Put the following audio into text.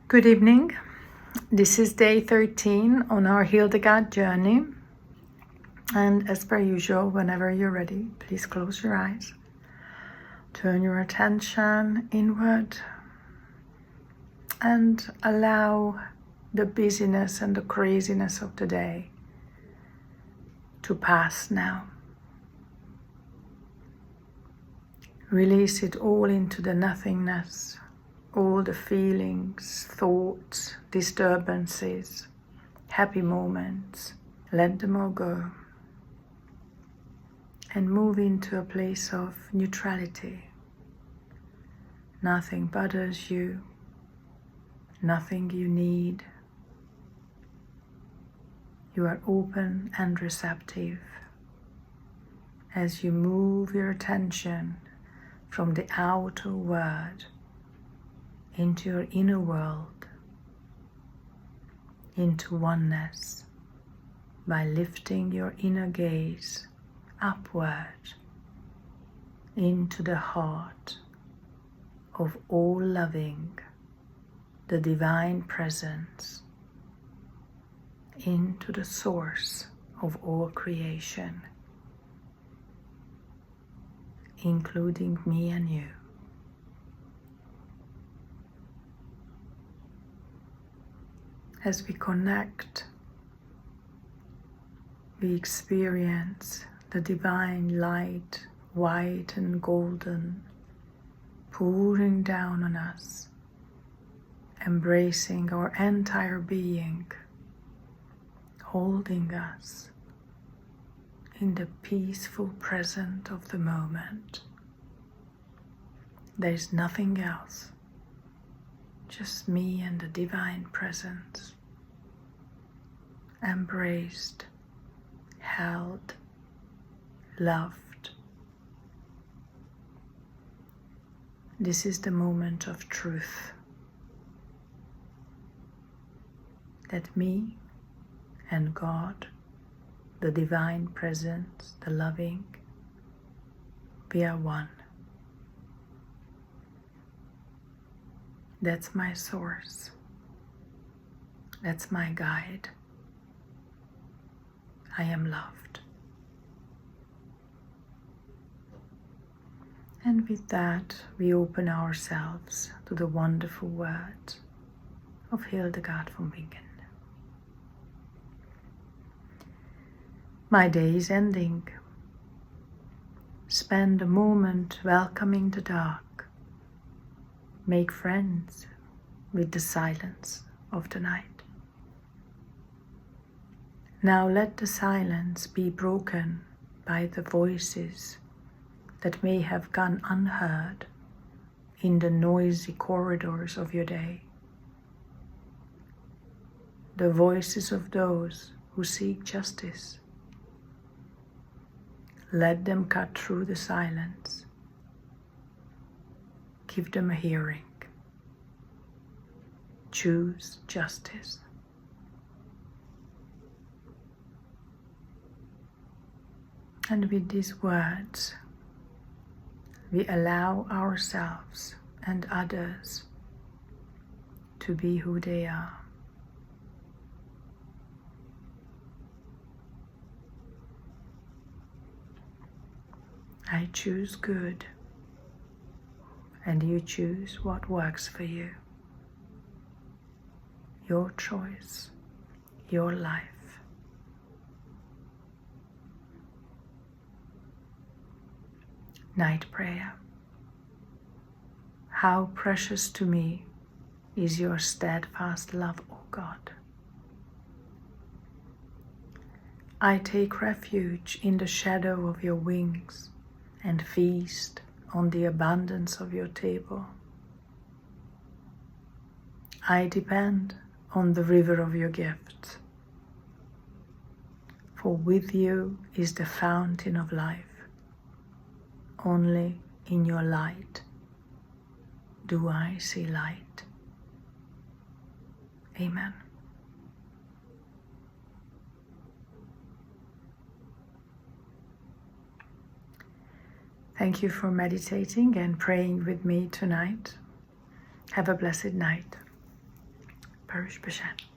Good evening. This is day 13 on our Hildegard journey. And as per usual, whenever you're ready, please close your eyes. Turn your attention inward and allow the busyness and the craziness of the day to pass now. Release it all into the nothingness. All the feelings, thoughts, disturbances, happy moments, let them all go. And move into a place of neutrality. Nothing bothers you, nothing you need. You are open and receptive as you move your attention from the outer world into your inner world, into oneness, by lifting your inner gaze upward into the heart of all loving, the divine presence, into the source of all creation, including me and you. As we connect, we experience the divine light, white and golden, pouring down on us, embracing our entire being, holding us in the peaceful present of the moment. There is nothing else, just me and the divine presence. Embraced, held, loved. This is the moment of truth. That me and God, the divine presence, the loving, we are one. That's my source. That's my guide. I am loved. And with that, we open ourselves to the wonderful words of Hildegard von Bingen. My day is ending. Spend a moment welcoming the dark. Make friends with the silence of the night. Now let the silence be broken by the voices that may have gone unheard in the noisy corridors of your day. The voices of those who seek justice. Let them cut through the silence. Give them a hearing. Choose justice. And with these words, we allow ourselves and others to be who they are. I choose good, and you choose what works for you. Your choice, your life. Night prayer. How precious to me is your steadfast love, O God. I take refuge in the shadow of your wings and feast on the abundance of your table. I depend on the river of your gifts, for with you is the fountain of life. Only in your light do I see light. Amen. Thank you for meditating and praying with me tonight. Have a blessed night. Baruch Bashem.